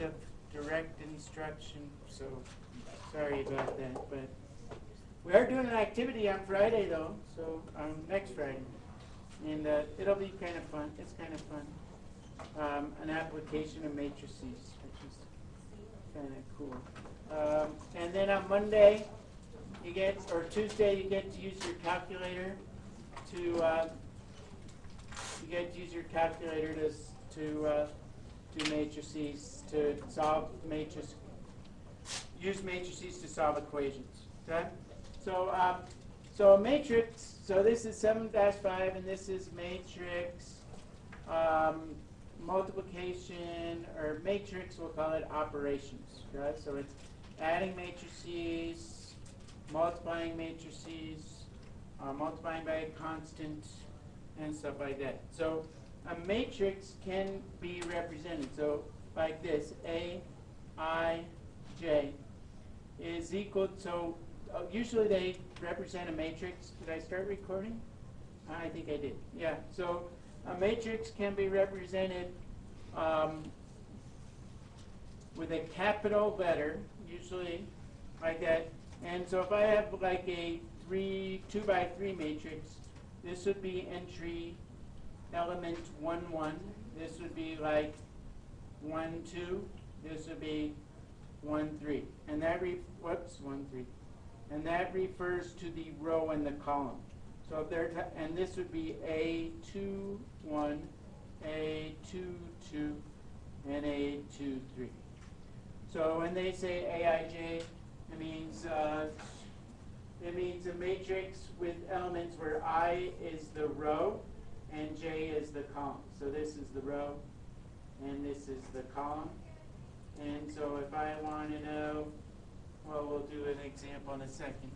of direct instruction, so sorry about that. But we are doing an activity on Friday, though, so next Friday. And it'll be kind of fun. It's kind of fun. An application of matrices, which is kind of cool. And then on Monday, or Tuesday, you get to use your calculator to do matrices, to solve use matrices to solve equations. Okay? So a matrix, so this is 7-5 and this is matrix multiplication, or matrix, we'll call it operations. Okay? So it's adding matrices, multiplying matrices, multiplying by a constant, and stuff like that. So a matrix can be represented. So like this, A, I, J is equal to, usually they represent a matrix. Did I start recording? I think I did. Yeah, so a matrix can be represented with a capital letter, usually like that. And so if I have like a 2 by 3 matrix, this would be entry element 1, 1. This would be like 1, 2. This would be 1, 3. And that 1, 3. And that refers to the row and the column. So if they're and this would be A2, 1, A2, 2, and A2, 3. So when they say Aij, it means a matrix with elements where I is the row and J is the column. So this is the row and this is the column. And so if I want to know, well, we'll do an example in a second.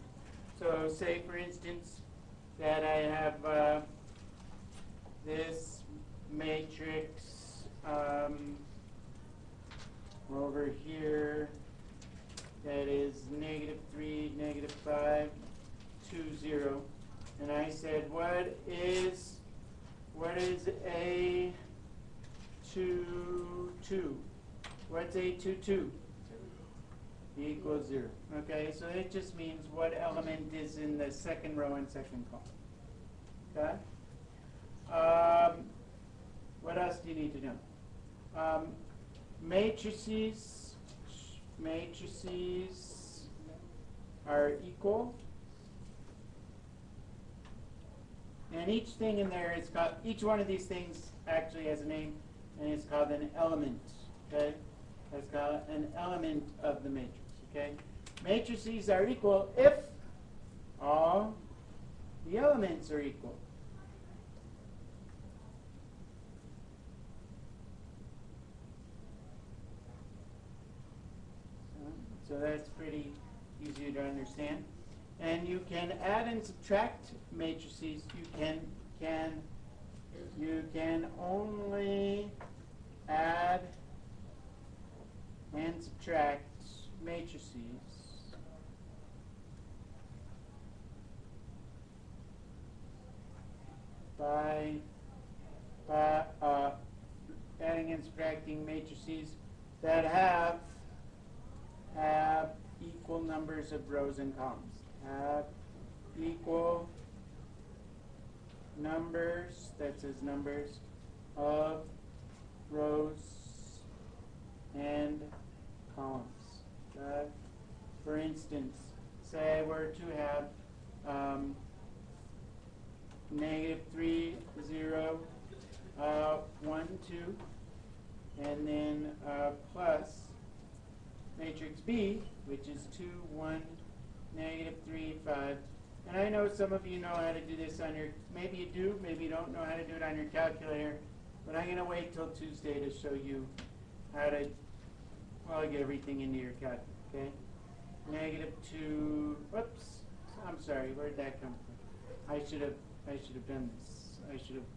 So say, for instance, that I have this matrix over here that is -3, -5, 2, 0. And I said, what is A2, 2? What's A2, 2? Equals 0. Okay, so it just means what element is in the second row and second column. Okay? What else do you need to know? Matrices are equal. And each thing in there is called, each one of these things actually has a name, and it's called an element. Okay? That's called an element of the matrix. Okay? Matrices are equal if all the elements are equal. So that's pretty easy to understand. And you can add and subtract matrices. You can only add and subtract matrices by adding and subtracting matrices that have equal numbers of rows and columns. Have equal numbers, that says numbers, of rows and columns. For instance, say I were to have -3, 0, 1, 2, and then plus matrix B, which is 2, 1, -3, 5. And I know some of you know how to do this on your, maybe you do, maybe you don't know how to do it on your calculator, but I'm going to wait till Tuesday to show you how to, well, get everything into your calculator, okay? -2, whoops, I'm sorry, where did that come from? I should have done this. I should have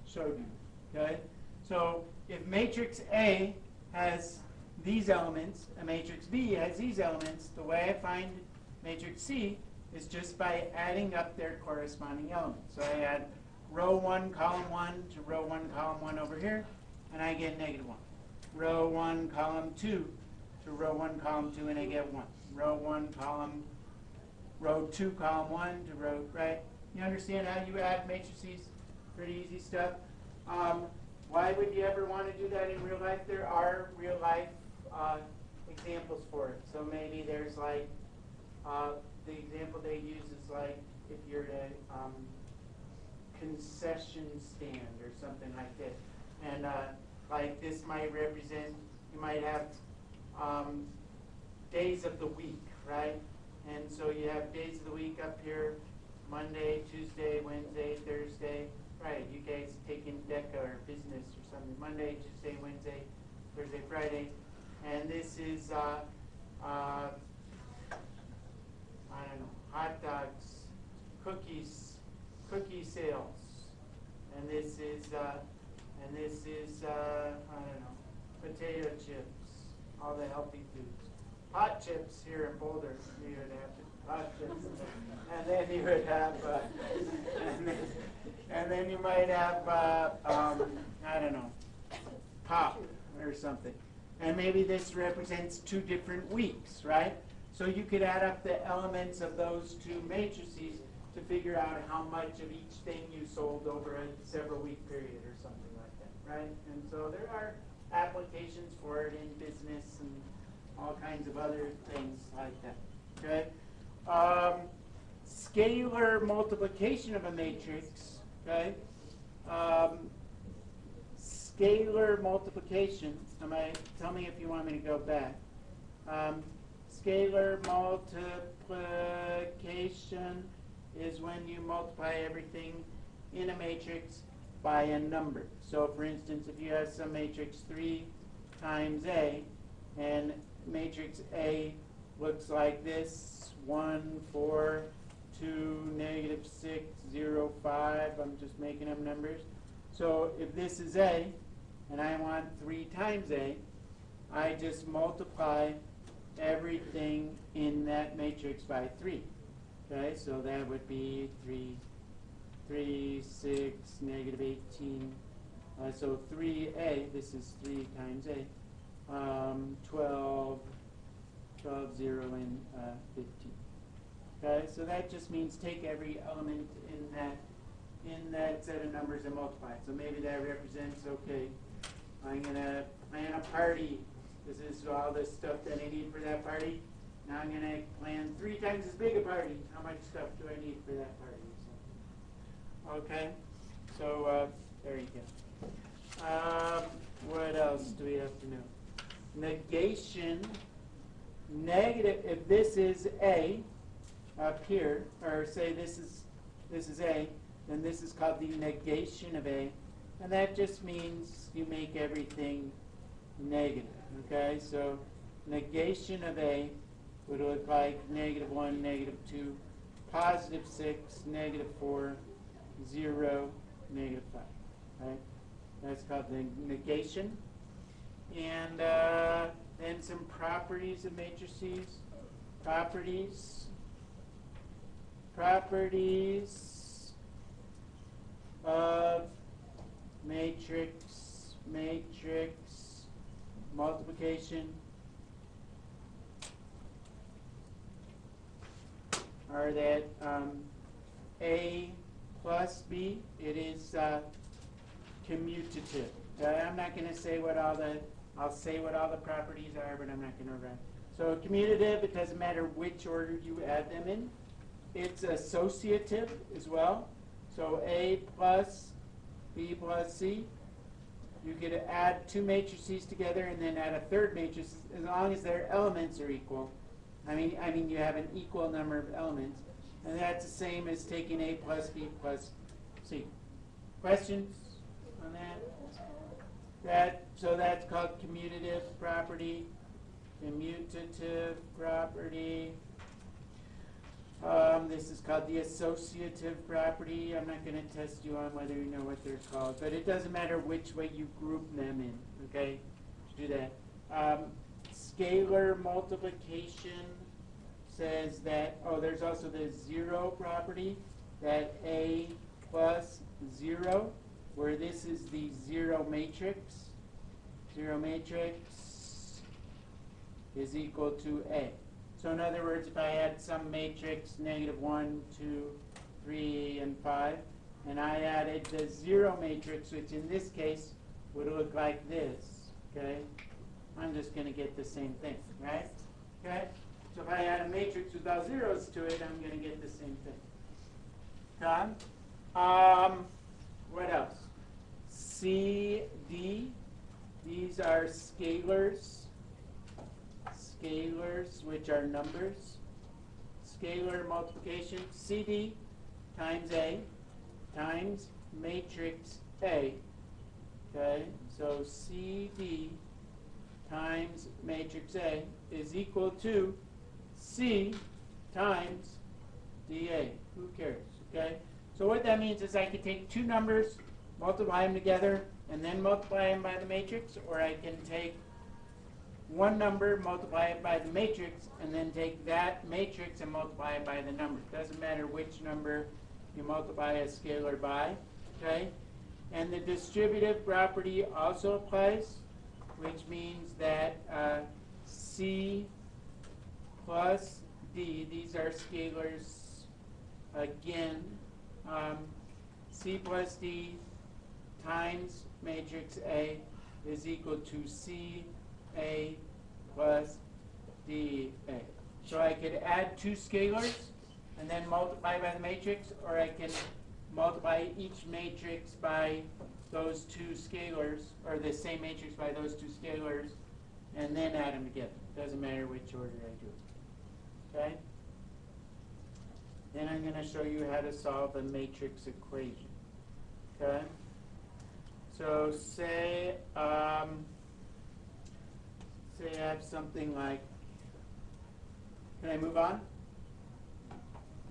showed you, okay? So if matrix A has these elements, and matrix B has these elements, the way I find matrix C is just by adding up their corresponding elements. So I add row 1, column 1 to row 1, column 1 over here, and I get -1. row 1, column 2 to row 1, column 2, and I get 1. Row 1, row 2, column 1 to row, right? You understand how you add matrices? Pretty easy stuff. Why would you ever want to do that in real life? There are real life examples for it. So maybe there's like, the example they use is like if you're at a concession stand or something like this. And like this might represent, you might have days of the week, right? And so you have days of the week up here, Monday, Tuesday, Wednesday, Thursday. Right, you guys take in DECA or business or something. Monday, Tuesday, Wednesday, Thursday, Friday. And this is, I don't know, hot dogs, cookie sales. And this is, I don't know, potato chips, all the healthy foods. Hot chips here in Boulder, you would have hot chips. And then you would have, and then you might have, I don't know, pop or something. And maybe this represents 2 different weeks, right? So you could add up the elements of those 2 matrices to figure out how much of each thing you sold over a several week period or something like that, right? And so there are applications for it in business and all kinds of other things like that, okay? Scalar multiplication of a matrix, okay? Scalar multiplication, tell me if you want me to go back. Scalar multiplication is when you multiply everything in a matrix by a number. So for instance, if you have some matrix 3 times A, and matrix A looks like this, 1, 4, 2, negative 6, 0, 5. I'm just making up numbers. So if this is A, and I want 3 times A, I just multiply everything in that matrix by 3. Okay, so that would be 3, 6, negative 18. So 3A, this is 3 times A, 12, 0, and 15. Okay, so that just means take every element in that set of numbers and multiply it. So maybe that represents, okay, I'm gonna plan a party. This is all the stuff that I need for that party. Now I'm gonna plan 3 times as big a party. How much stuff do I need for that party? Okay, so there you go. What else do we have to know? Negation, negative, if this is A up here, or say this is A, then this is called the negation of A, and that just means you make everything negative, okay? So negation of A would look like negative 1, negative 2, positive 6, negative 4, 0, negative 5, right? That's called the negation. And then some properties of matrices. Properties of matrix multiplication are that A plus B, it is commutative. I'm not going to say what all the, I'll say what all the properties are, but I'm not going to write. So commutative, it doesn't matter which order you add them in. It's associative as well. So A plus B plus C. You could add 2 matrices together and then add a third matrix as long as their elements are equal. I mean you have an equal number of elements. And that's the same as taking A plus B plus C. Questions on that? So that's called commutative property. Commutative property. This is called the associative property. I'm not going to test you on whether you know what they're called, but it doesn't matter which way you group them in, okay? Do that. Scalar multiplication says that, there's also the 0 property, that A plus 0, where this is the 0 matrix. Zero matrix is equal to A. So in other words, if I had some matrix, negative 1, 2, 3, and 5, and I added the zero matrix, which in this case would look like this, okay? I'm just going to get the same thing, right? Okay? So if I add a matrix without zeros to it, I'm going to get the same thing. Okay? What else? C, D, these are scalars. Scalars, which are numbers. Scalar multiplication, CD times A times matrix A. Okay, so CD times matrix A is equal to C times DA. Who cares? Okay, so what that means is I could take two numbers, multiply them together, and then multiply them by the matrix, or I can take one number, multiply it by the matrix, and then take that matrix and multiply it by the number. It doesn't matter which number you multiply a scalar by, okay? And the distributive property also applies, which means that C plus D, these are scalars again, C plus D times matrix A is equal to C A plus DA. So I could add two scalars and then multiply by the matrix, or I can multiply each matrix by those two scalars, or the same matrix by those two scalars, and then add them together. Doesn't matter which order I do it. Okay? Then I'm going to show you how to solve a matrix equation. Okay? So say I have something like, can I move on?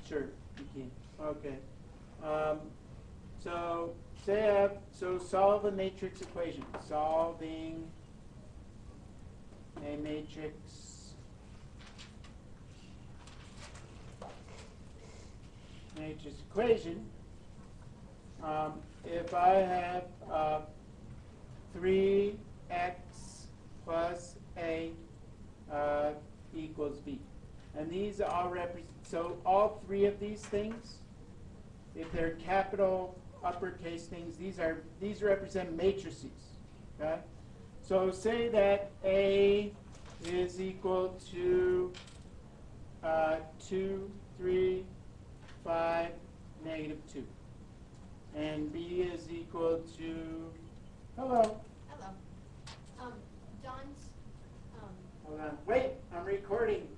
Sure, you can. Okay. So say I have, so solve a matrix equation. Solving a matrix equation. If I have 3x plus a equals b. And these all represent, so all three of these things, if they're capital uppercase things, these represent matrices. Okay? So say that A is equal to 2, 3, 5, negative 2. And B is equal to, hello. Hello. John's. Hold on. Wait, I'm recording.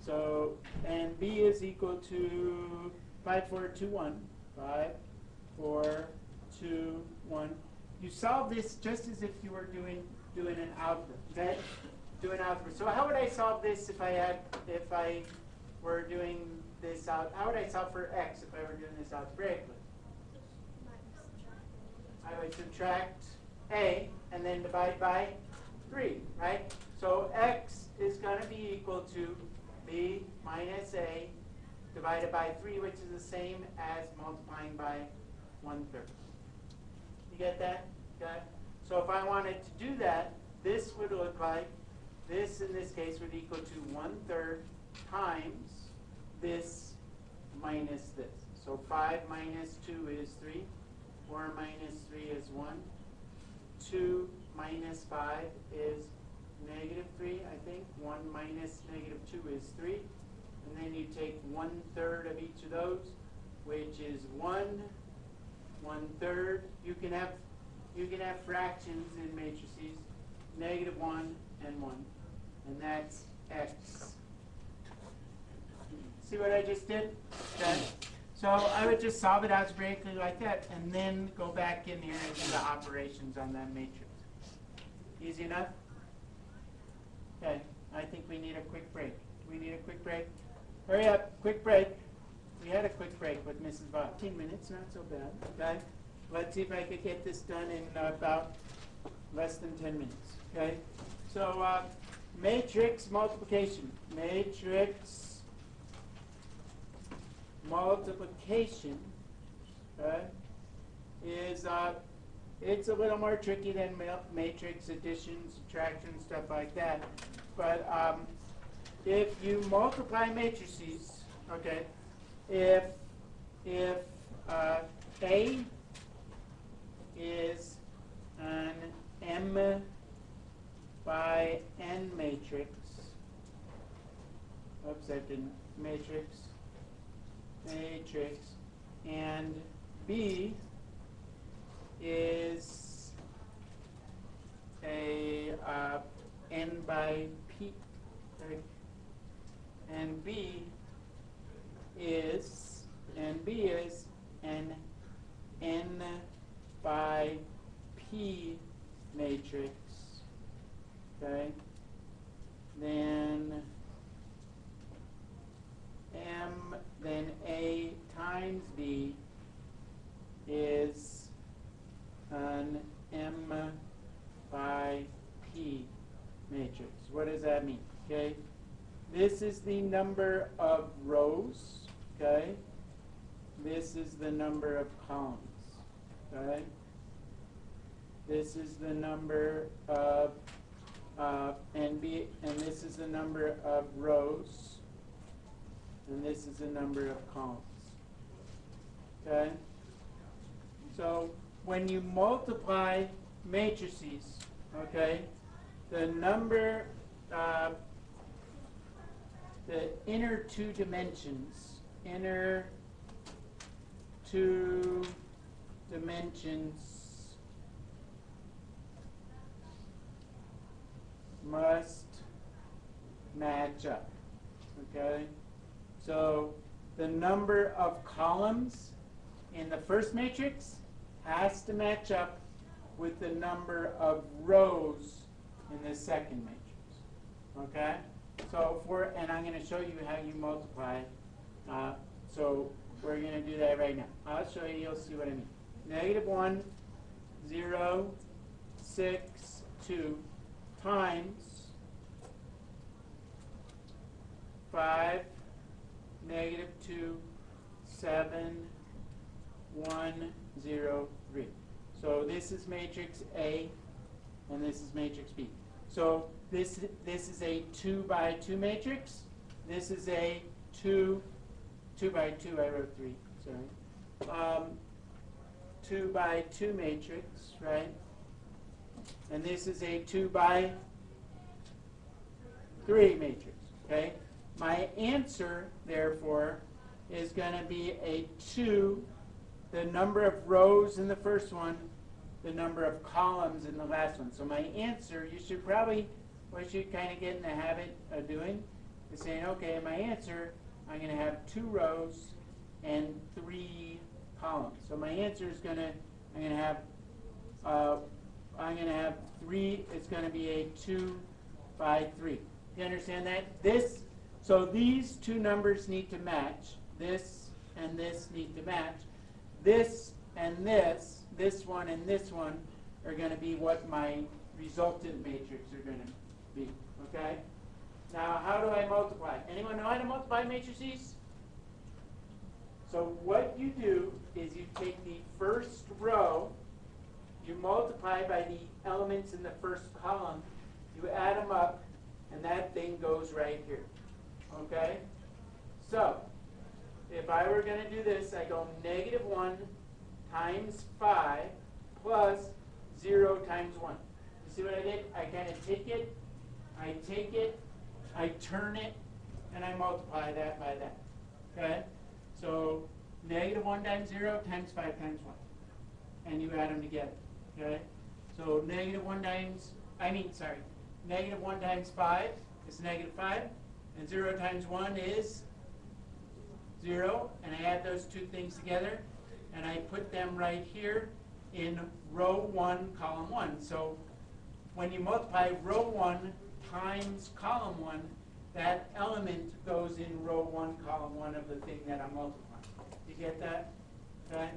So, and B is equal to 5, 4, 2, 1. 5, 4, 2, 1. You solve this just as if you were doing an algebra. Okay? Doing algebra. So how would I solve this if I were doing this out? How would I solve for x if I were doing this algebraically? I would subtract a and then divide by 3, right? So x is going to be equal to b minus a divided by 3, which is the same as multiplying by 1/3. You get that? Okay. So if I wanted to do that, this would look like, this in this case would equal to 1/3 times this minus this. So 5 minus 2 is 3. 4 minus 3 is 1. 2 minus 5 is negative 3, I think. 1 minus negative 2 is 3. And then you take 1/3 of each of those, which is 1, 1/3. You can have fractions in matrices, negative 1 and 1. And that's x. See what I just did? Okay. So I would just solve it algebraically like that, and then go back in here and do the operations on that matrix. Easy enough? Okay, I think we need a quick break. We need a quick break. Hurry up, quick break. We had a quick break with Mrs. Bob. 15 minutes, not so bad. Okay, let's see if I could get this done in about less than 10 minutes. Okay, so matrix multiplication. Matrix multiplication, okay, is It's a little more tricky than matrix addition, subtraction, stuff like that. But if you multiply matrices, okay, if A is an M by N matrix, oops, I didn't, matrix, and B is a N by P, right? and B is an N by P matrix, okay? Then A times B is an M by P matrix. What does that mean? Okay, this is the number of rows. Okay, this is the number of columns. Okay, this is the number of and this is the number of rows, and this is the number of columns. Okay, so when you multiply matrices, okay, the number, the inner two dimensions must match up, okay? So the number of columns in the first matrix has to match up with the number of rows in the second matrix, okay? So and I'm going to show you how you multiply, so we're going to do that right now. I'll show you, you'll see what I mean. -1, 0, 6, 2 times 5, -2, 7, 1, 0, 3. So this is matrix A, and this is matrix B. So this is a 2 by 2 matrix. This is a 2 by 2. I wrote 3. Sorry. 2 by 2 matrix, right? And this is a 2 by 3 matrix. Okay. My answer, therefore, is going to be a 2. The number of rows in the first one, the number of columns in the last one. So my answer, you should probably, what you kind of get in the habit of doing is saying, okay, my answer, I'm going to have 2 rows and 3 columns. So my answer is going to, I'm going to have 3, it's going to be a 2 by 3. You understand that? So these two numbers need to match. This and this need to match. This and this one and this one are going to be what my resultant matrix are going to be. Okay? Now, how do I multiply? Anyone know how to multiply matrices? So what you do is you take the first row, you multiply by the elements in the first column, you add them up, and that thing goes right here. Okay? So, if I were going to do this, I go -1 times 5 plus 0 times 1. You see what I did? I kind of take it, I turn it, and I multiply that by that. Okay? So, -1 times 0 times 5 times 1. And you add them together. Okay? So, -1 times 5 is -5, and 0 times 1 is 0, and I add those two things together, and I put them right here in row 1, column 1. So when you multiply row 1 times column 1, that element goes in row 1, column 1 of the thing that I'm multiplying. You get that? Okay?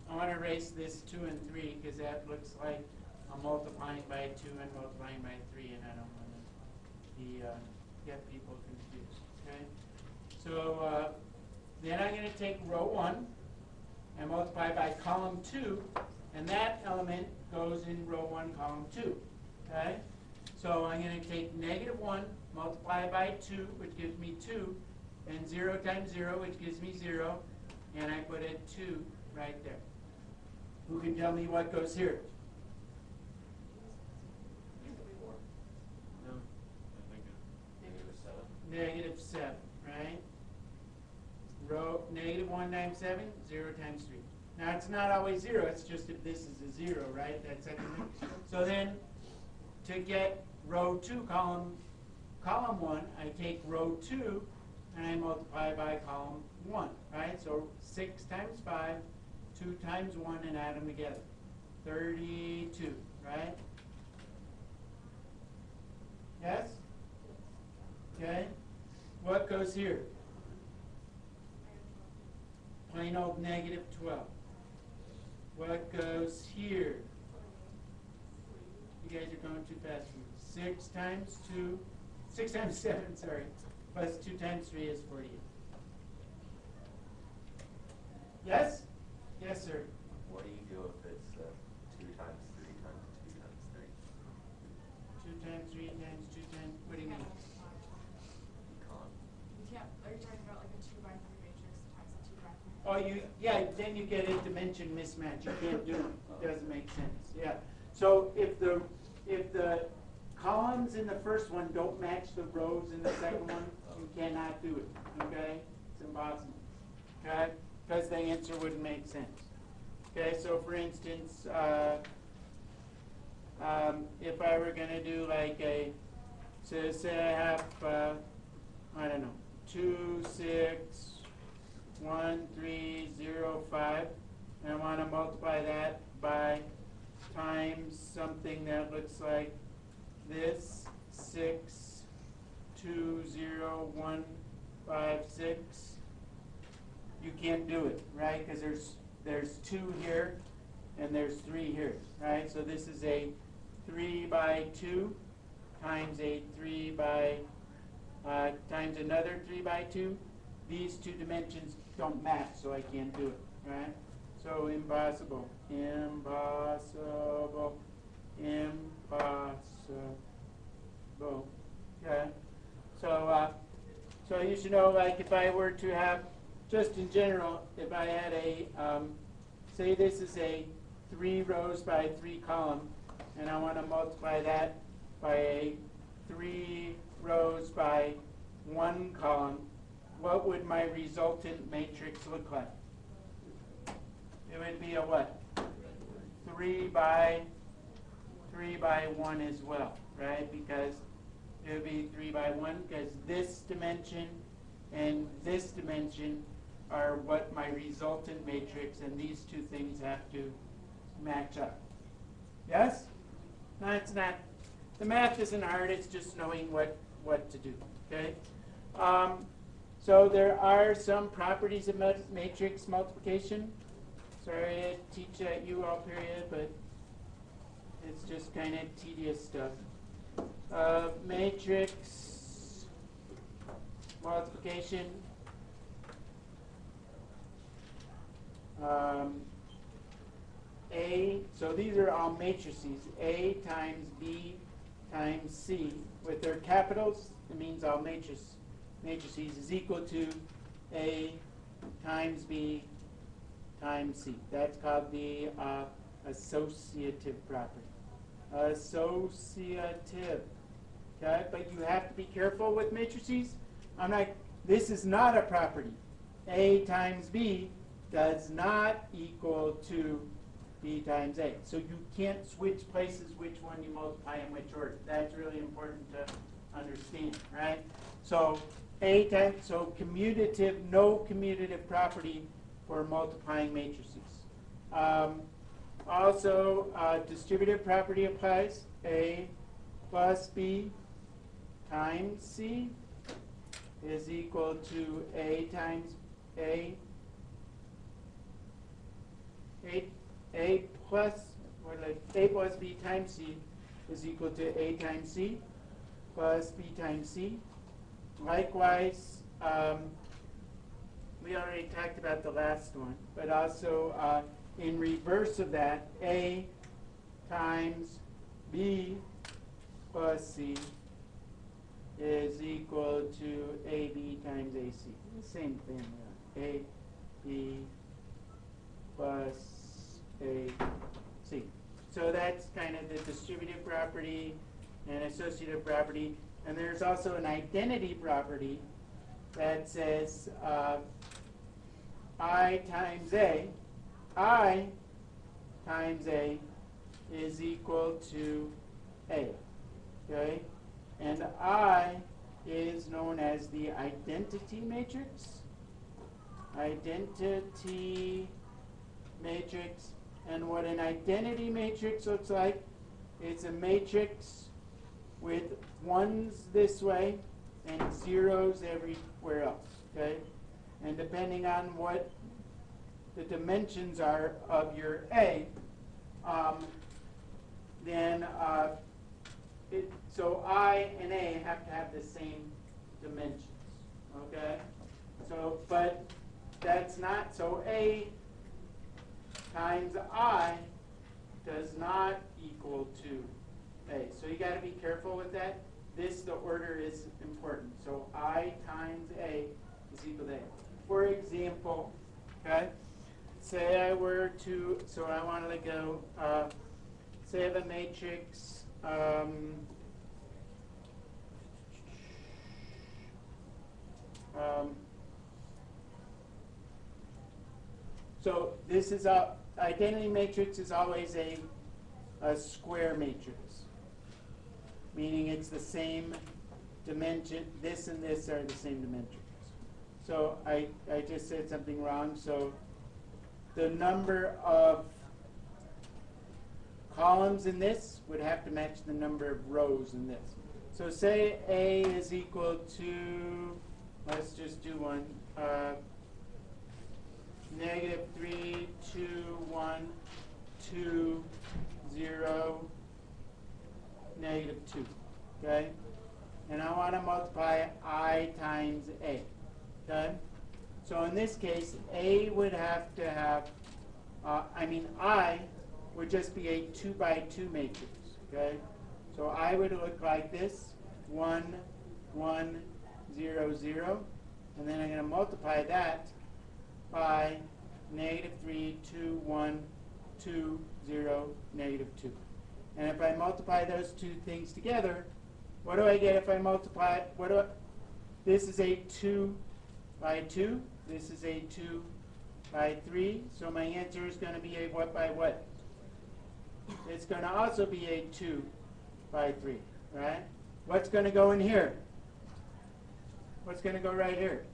I want to erase this 2 and 3 because that looks like I'm multiplying by 2 and multiplying by 3, and I don't want to get people confused. Okay? So then I'm going to take row 1 and multiply by column 2, And that element goes in row 1, column 2. Okay? So I'm going to take negative 1, multiply it by 2, which gives me 2, and 0 times 0, which gives me 0, and I put a 2 right there. Who can tell me what goes here? No. Negative 7, right? Row negative 1 times 7, 0 times 3. Now it's not always 0, it's just if this is a 0, right? That second one. So then to get row 2, column 1, I take row 2 and I multiply by column 1, right? So 6 times 5, 2 times 1, and add them together. 32, right? Yes? Okay. What goes here? Plain old negative 12. What goes here? You guys are going too fast for me. 6 times 2, 6 times 7, sorry, plus 2 times 3 is 48. Yes? Yes, sir. What do you do if it's 2 times 3 times 2 times 3? 2 times 3 times 2 times, what do you mean? Econ. Yeah, are you talking about like a 2 by 3 matrix times a 2 by 3? Oh, yeah, then you get a dimension mismatch. You can't do it. It doesn't make sense. Yeah. So if the columns in the first one don't match the rows in the second one, you cannot do it. Okay? It's impossible. Okay? Because the answer wouldn't make sense. Okay, so for instance, if I were going to do like so say I have, I don't know, 2, 6, 1, 3, 0, 5, and I want to multiply that by times something that looks like this, 6, 2, 0, 1, 5, 6. You can't do it, right? Because there's 2 here and there's 3 here, right? So this is a 3 by 2 times a 3 by times another 3 by 2. These 2 dimensions don't match, so I can't do it, right? So impossible, impossible, impossible. Okay. So you should know, like, if I were to have, just in general, if I had a, say this is a 3 rows by 3 column, and I want to multiply that by a 3 rows by 1 column, what would my resultant matrix look like? It would be a what? 3 by 1 as well, right? Because it would be 3 by 1, because this dimension and this dimension are what my resultant matrix, and these 2 things have to match up. Yes? No, it's not. The math isn't hard, it's just knowing what to do, okay? So there are some properties of matrix multiplication. Sorry to teach that UL period, but it's just kind of tedious stuff. Matrix multiplication. A, so these are all matrices. A times B times C. With their capitals, it means all matrices is equal to A times B times C. That's called the associative property. Associative. Okay, but you have to be careful with matrices. This is not a property. A times B does not equal to B times A. So you can't switch places which one you multiply in which order. That's really important to understand, right? So A times, so commutative, no commutative property for multiplying matrices. Also, distributive property applies. A plus B times C is equal to A times A. A plus B times C is equal to A times C plus B times C. Likewise, we already talked about the last one, but also in reverse of that, A times B plus C is equal to AB times AC. The same thing. A, B plus AC. So that's kind of the distributive property and associative property. And there's also an identity property that says I times A is equal to A. Okay? And I is known as the identity matrix. Identity matrix. And what an identity matrix looks like, it's a matrix with ones this way and zeros everywhere else. Okay? And depending on what the dimensions are of your A, then so I and A have to have the same dimensions. Okay? So, but that's not, so A times I does not equal to A. So you got to be careful with that. The order is important. So I times A is equal to A. For example, okay, say I were to, so I want to go, say I have a matrix, so this is a identity matrix is always a square matrix, meaning it's the same dimension. This and this are the same dimensions. So I just said something wrong. So the number of columns in this would have to match the number of rows in this. So say A is equal to, let's just do one, negative 3, 2, 1, 2, 0, negative 2. Okay? And I want to multiply I times A. Okay? So in this case, A would have to have, I would just be a 2 by 2 matrix. Okay? So I would look like this, 1, 1, 0, 0. And then I'm going to multiply that by negative 3, 2, 1, 2, 0, negative 2. And if I multiply those two things together, what do I get if I multiply, this is a 2 by 2, this is a 2 by 3, so my answer is going to be a what by what? It's going to also be a 2 by 3, right? What's going to go in here? What's going to go right here?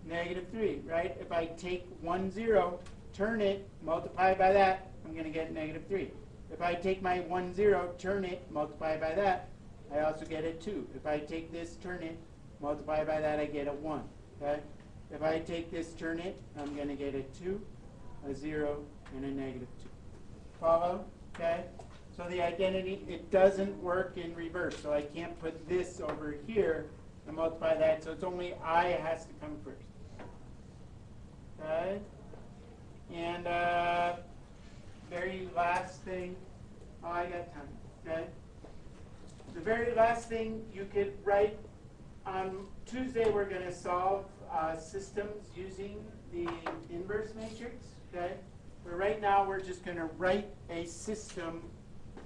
Negative 3, right? If I take 1, 0, turn it, multiply by that, I'm going to get negative 3. If I take my 1, 0, turn it, multiply by that, I also get a 2. If I take this, turn it, multiply by that, I get a 1. Okay? If I take this, turn it, I'm going to get a 2, a 0, and a negative 2. Follow? Okay? So the identity, it doesn't work in reverse. So I can't put this over here and multiply that. So it's only I has to come first. Okay? And very last thing. Oh, I got time. Okay? The very last thing you could write on Tuesday, we're going to solve systems using the inverse matrix. Okay? But right now, we're just going to write a system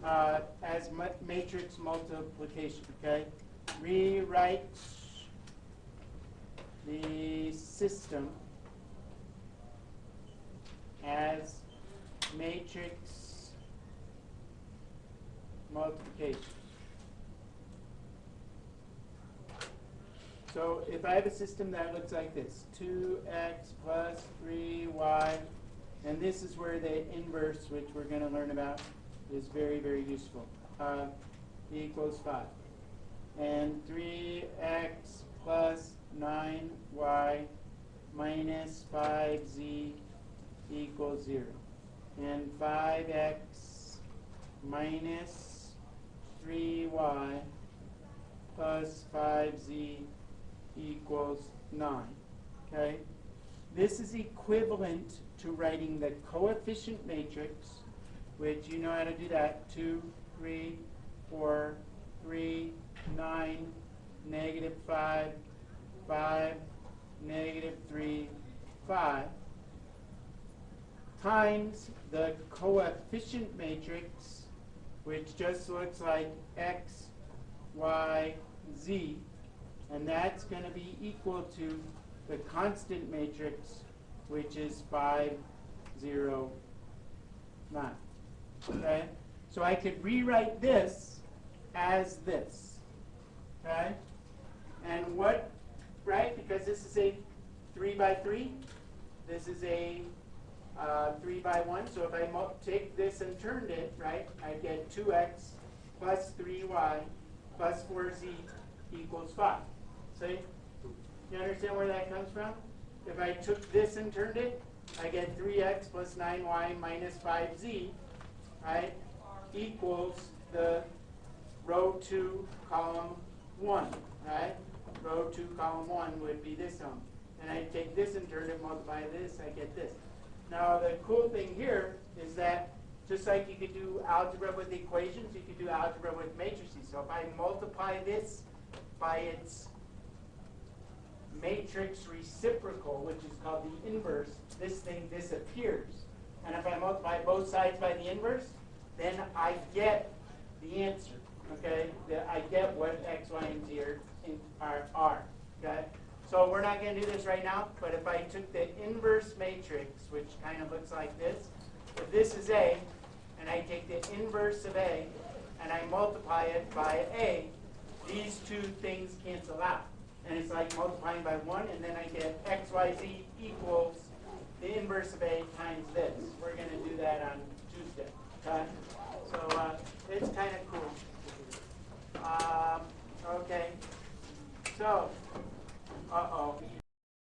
as matrix multiplication. Okay? Rewrite the system as matrix multiplication. So if I have a system that looks like this, 2x plus 3y, and this is where the inverse, which we're going to learn about, is very, very useful, equals 5. And 3x plus 9y minus 5z equals 0. And 5x minus 3y plus 5z equals 9. Okay? This is equivalent to writing the coefficient matrix, which you know how to do that. 2, 3, 4, 3, 9, negative 5, 5, negative 3, 5, times the coefficient matrix, which just looks like x, y, z, and that's going to be equal to the constant matrix, which is 5, 0, 9. Okay? So I could rewrite this as this. Okay? And what, right? Because this is a 3 by 3. This is a 3 by 1. So if I take this and turned it, right, I get 2x plus 3y plus 4z equals 5. See? You understand where that comes from? If I took this and turned it, I get 3x plus 9y minus 5z, right, equals the row 2, column 1, right? Row 2, column 1 would be this sum. And I take this and turn it, multiply this, I get this. Now the cool thing here is that just like you could do algebra with equations, you could do algebra with matrices. So if I multiply this by its matrix reciprocal, which is called the inverse, this thing disappears. And if I multiply both sides by the inverse, then I get the answer. Okay? I get what x, y, and z are. Okay? So we're not going to do this right now, but if I took the inverse matrix, which kind of looks like this, if this is A, and I take the inverse of A, and I multiply it by A, these two things cancel out. And it's like multiplying by 1, and then I get x, y, z equals the inverse of A times this. We're going to do that on Tuesday. Okay? So it's kind of cool. Okay. So